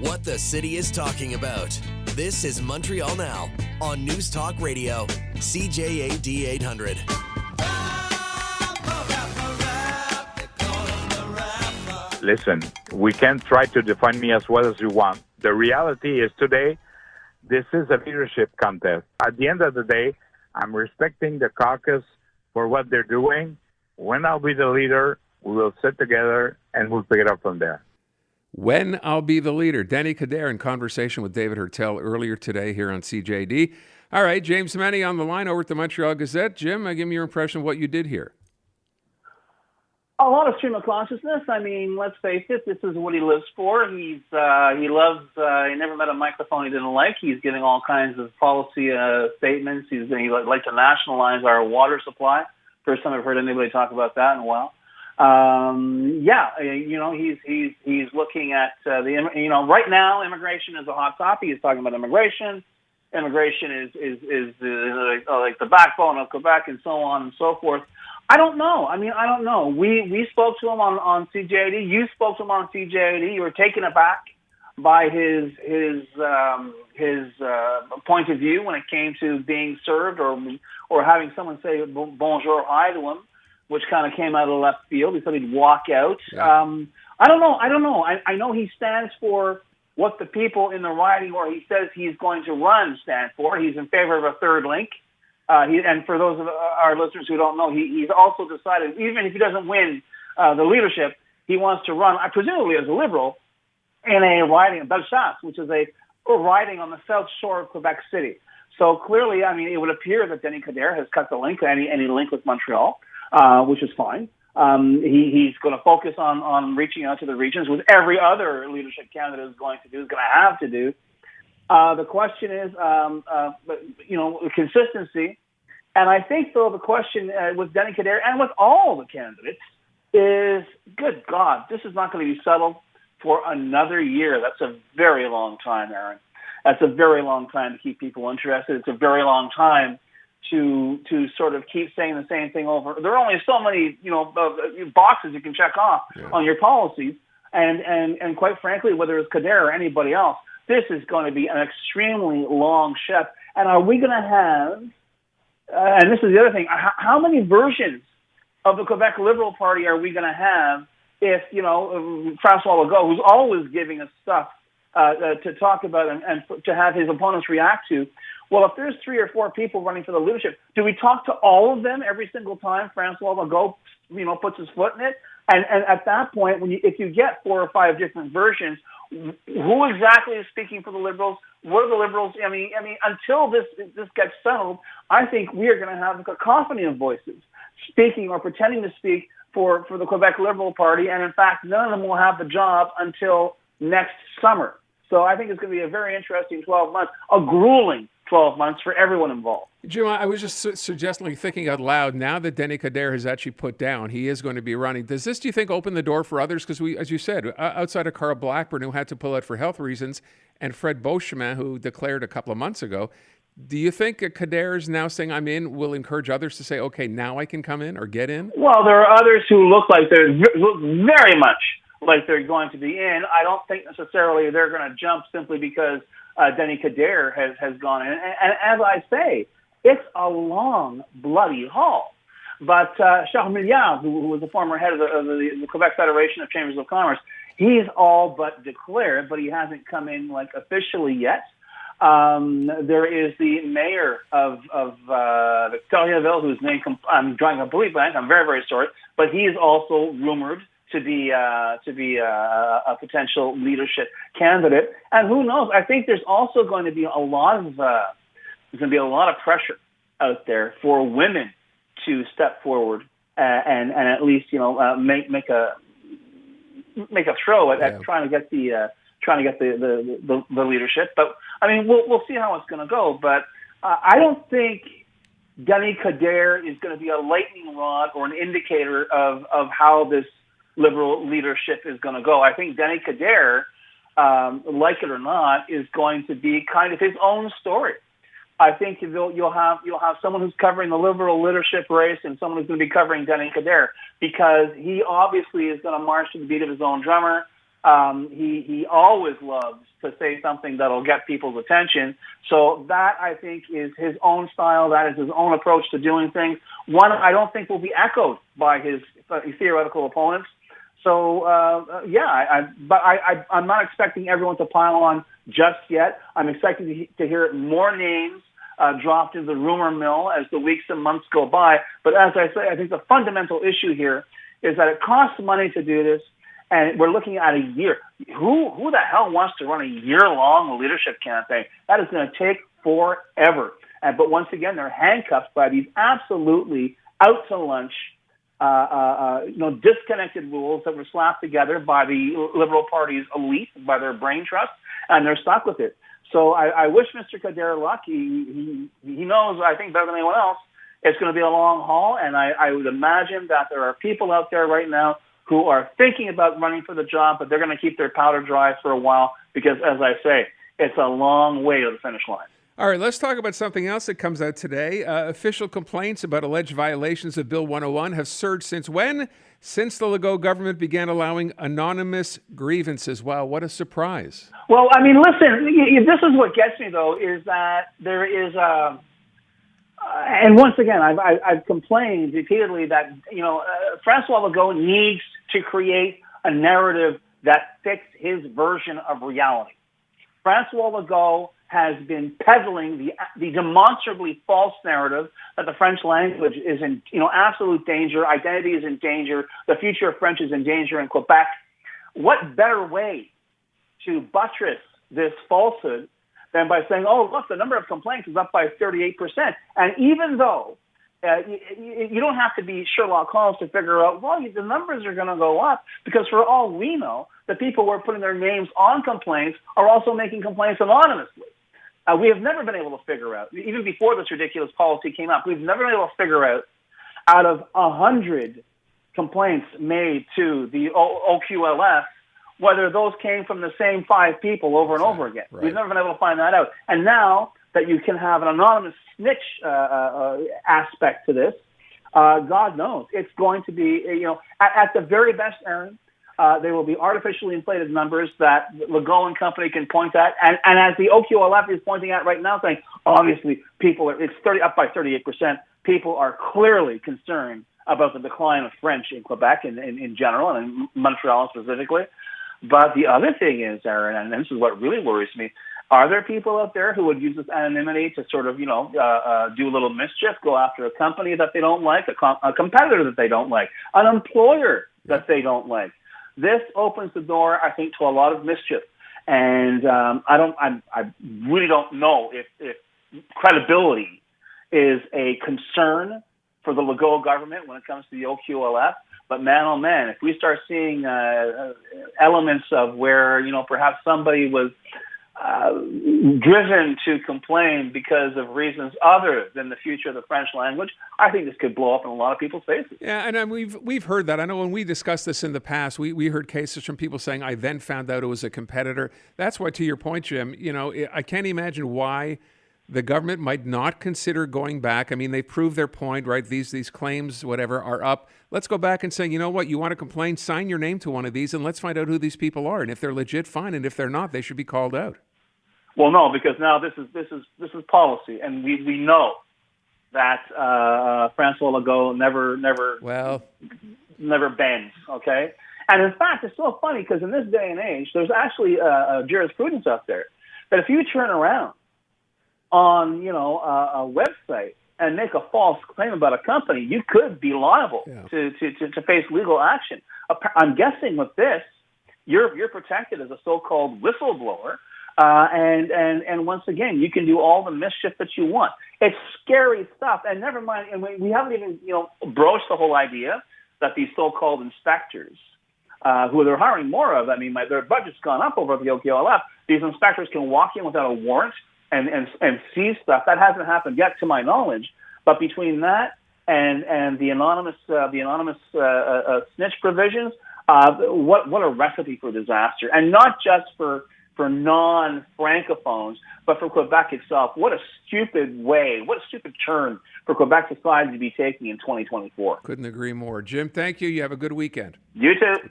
What the city is talking about. This is Montreal Now on News Talk Radio, CJAD 800. Listen, we can't try to define me as well as you want. The reality is today, this is a leadership contest. At the end of the day, I'm respecting the caucus for what they're doing. When I'll be the leader, we will sit together and we'll pick it up from there. When I'll be the leader. Denny Coderre in conversation with David Hertel earlier today here on CJD. All right, James MENNIE on the line over at the Montreal Gazette. Jim, give me your impression of what you did here. A lot of stream of consciousness. I mean, let's face it, this is what he lives for. He never met a microphone he didn't like. He's giving all kinds of policy statements. He'd like to nationalize our water supply. First time I've heard anybody talk about that in a while. He's looking at right now, immigration is a hot topic. He's talking about immigration. Immigration is like the backbone of Quebec and so on and so forth. I don't know. I don't know. We spoke to him on CJAD. You spoke to him on CJAD. You were taken aback by his point of view when it came to being served or having someone say bonjour, hi to him, which kind of came out of left field. He said he'd walk out. Yeah. I don't know. I know he stands for what the people in the riding, or he says he's going to run, stand for. He's in favor of a third link. And for those of our listeners who don't know, he's also decided, even if he doesn't win the leadership, he wants to run, presumably as a Liberal, in a riding in Bellechasse, which is a riding on the south shore of Quebec City. So clearly, it would appear that Denny Coderre has cut the link, any link with Montreal, which is fine. He's going to focus on reaching out to the regions, which every other leadership candidate is going to have to do. The question is, consistency. And I think, though, the question with Denny Coderre and with all the candidates is, good God, this is not going to be settled for another year. That's a very long time, Aaron. That's a very long time to keep people interested. It's a very long time to sort of keep saying the same thing over. There are only so many, boxes you can check off on your policies. And quite frankly, whether it's Coderre or anybody else, this is going to be an extremely long ship. And are we going to have, and this is the other thing, how many versions of the Quebec Liberal Party are we going to have if, François Legault, who's always giving us stuff to talk about and to have his opponents react to, well, if there's 3 or 4 people running for the leadership, do we talk to all of them every single time François Legault, puts his foot in it? And at that point, if you get 4 or 5 different versions, who exactly is speaking for the Liberals? What are the Liberals? Until this gets settled, I think we are going to have a cacophony of voices speaking or pretending to speak for the Quebec Liberal Party, and in fact, none of them will have the job until next summer. So I think it's going to be a very interesting 12 months, a grueling 12 months for everyone involved. Jim, I was just suggesting, thinking out loud, now that Denny Coderre has actually put down, he is going to be running. Does this, do you think, open the door for others? Because we, as you said, outside of Carl Blackburn, who had to pull out for health reasons, and Fred Beauchemin, who declared a couple of months ago, do you think Coderre is now saying, I'm in, will encourage others to say, okay, now I can come in or get in? Well, there are others who look very much like they're going to be in. I don't think necessarily they're going to jump simply because Denny Coderre has gone in. And as I say, it's a long, bloody haul. But Charles Milliard, who was the former head of the Quebec Federation of Chambers of Commerce, he's all but declared, but he hasn't come in officially yet. There is the mayor of Victoriaville, whose name I'm drawing a complete blank. I'm very, very sorry, but he is also rumored to be a potential leadership candidate. And who knows? I think there's also going to be a lot of pressure out there for women to step forward and at least make a throw at trying to get the leadership. But we'll see how it's going to go. But I don't think Denny Coderre is going to be a lightning rod or an indicator of how this Liberal leadership is going to go. I think Denny Coderre, like it or not, is going to be kind of his own story. I think you'll have someone who's covering the Liberal leadership race and someone who's going to be covering Denny Coderre, because he obviously is going to march to the beat of his own drummer. He always loves to say something that'll get people's attention. So that, I think, is his own style. That is his own approach to doing things. One I don't think will be echoed by his theoretical opponents. So, I'm not expecting everyone to pile on just yet. I'm expecting to hear more names dropped into the rumor mill as the weeks and months go by. But as I say, I think the fundamental issue here is that it costs money to do this, and we're looking at a year. Who the hell wants to run a year-long leadership campaign? That is going to take forever. But once again, they're handcuffed by these absolutely out-to-lunch, disconnected rules that were slapped together by the Liberal Party's elite, by their brain trust, and they're stuck with it. So I wish Mr. Coderre luck. He knows, I think, better than anyone else, it's going to be a long haul, and I would imagine that there are people out there right now who are thinking about running for the job, but they're going to keep their powder dry for a while because, as I say, it's a long way to the finish line. All right, let's talk about something else that comes out today. Official complaints about alleged violations of Bill 101 have surged since when? Since the Legault government began allowing anonymous grievances. Wow, what a surprise. Well, I mean, listen, this is what gets me, though, is that there is and once again, I've complained repeatedly that, François Legault needs to create a narrative that fits his version of reality. François Legault has been peddling the demonstrably false narrative that the French language is in, absolute danger, identity is in danger, the future of French is in danger in Quebec. What better way to buttress this falsehood than by saying, oh, look, the number of complaints is up by 38%. And even though you don't have to be Sherlock Holmes to figure out, well, the numbers are going to go up, because for all we know, the people who are putting their names on complaints are also making complaints anonymously. We have never been able to figure out, even before this ridiculous policy came up, we've never been able to figure out of 100 complaints made to the OQLF, whether those came from the same 5 people over and over again. Right. We've never been able to find that out. And now that you can have an anonymous snitch aspect to this, God knows, it's going to be, at the very best, Aaron, there will be artificially inflated numbers that Legault and company can point at. And as the OQLF is pointing at right now, saying, obviously, it's up by 38%. People are clearly concerned about the decline of French in Quebec in general, and in Montreal specifically. But the other thing is, Aaron, and this is what really worries me, are there people out there who would use this anonymity to sort of, do a little mischief, go after a company that they don't like, a competitor that they don't like, an employer that they don't like? This opens the door, I think, to a lot of mischief. And I really don't know if credibility is a concern for the Legault government when it comes to the OQLF. But man, oh man, if we start seeing elements of where, perhaps somebody was driven to complain because of reasons other than the future of the French language, I think this could blow up in a lot of people's faces. Yeah, and we've heard that. I know when we discussed this in the past, we heard cases from people saying, I then found out it was a competitor. That's why, to your point, Jim, I can't imagine why the government might not consider going back. I mean, they proved their point, right? These claims, whatever, are up. Let's go back and say, you know what, you want to complain, sign your name to one of these, and let's find out who these people are. And if they're legit, fine. And if they're not, they should be called out. Well, no, because now this is policy, and we know that François Legault never bends. Okay, and in fact, it's so funny because in this day and age, there's actually a jurisprudence out there that if you turn around on a website and make a false claim about a company, you could be liable to face legal action. I'm guessing with this, you're protected as a so-called whistleblower. And once again, you can do all the mischief that you want. It's scary stuff. And never mind, and we haven't even, broached the whole idea that these so-called inspectors, who they're hiring more of, I mean, their budget's gone up over the OQLF. These inspectors can walk in without a warrant and seize stuff. That hasn't happened yet, to my knowledge. But between that and the anonymous snitch provisions, what a recipe for disaster. And not just for non-Francophones, but for Quebec itself. What a stupid turn for Quebec society to be taking in 2024. Couldn't agree more. Jim, thank you. You have a good weekend. You too.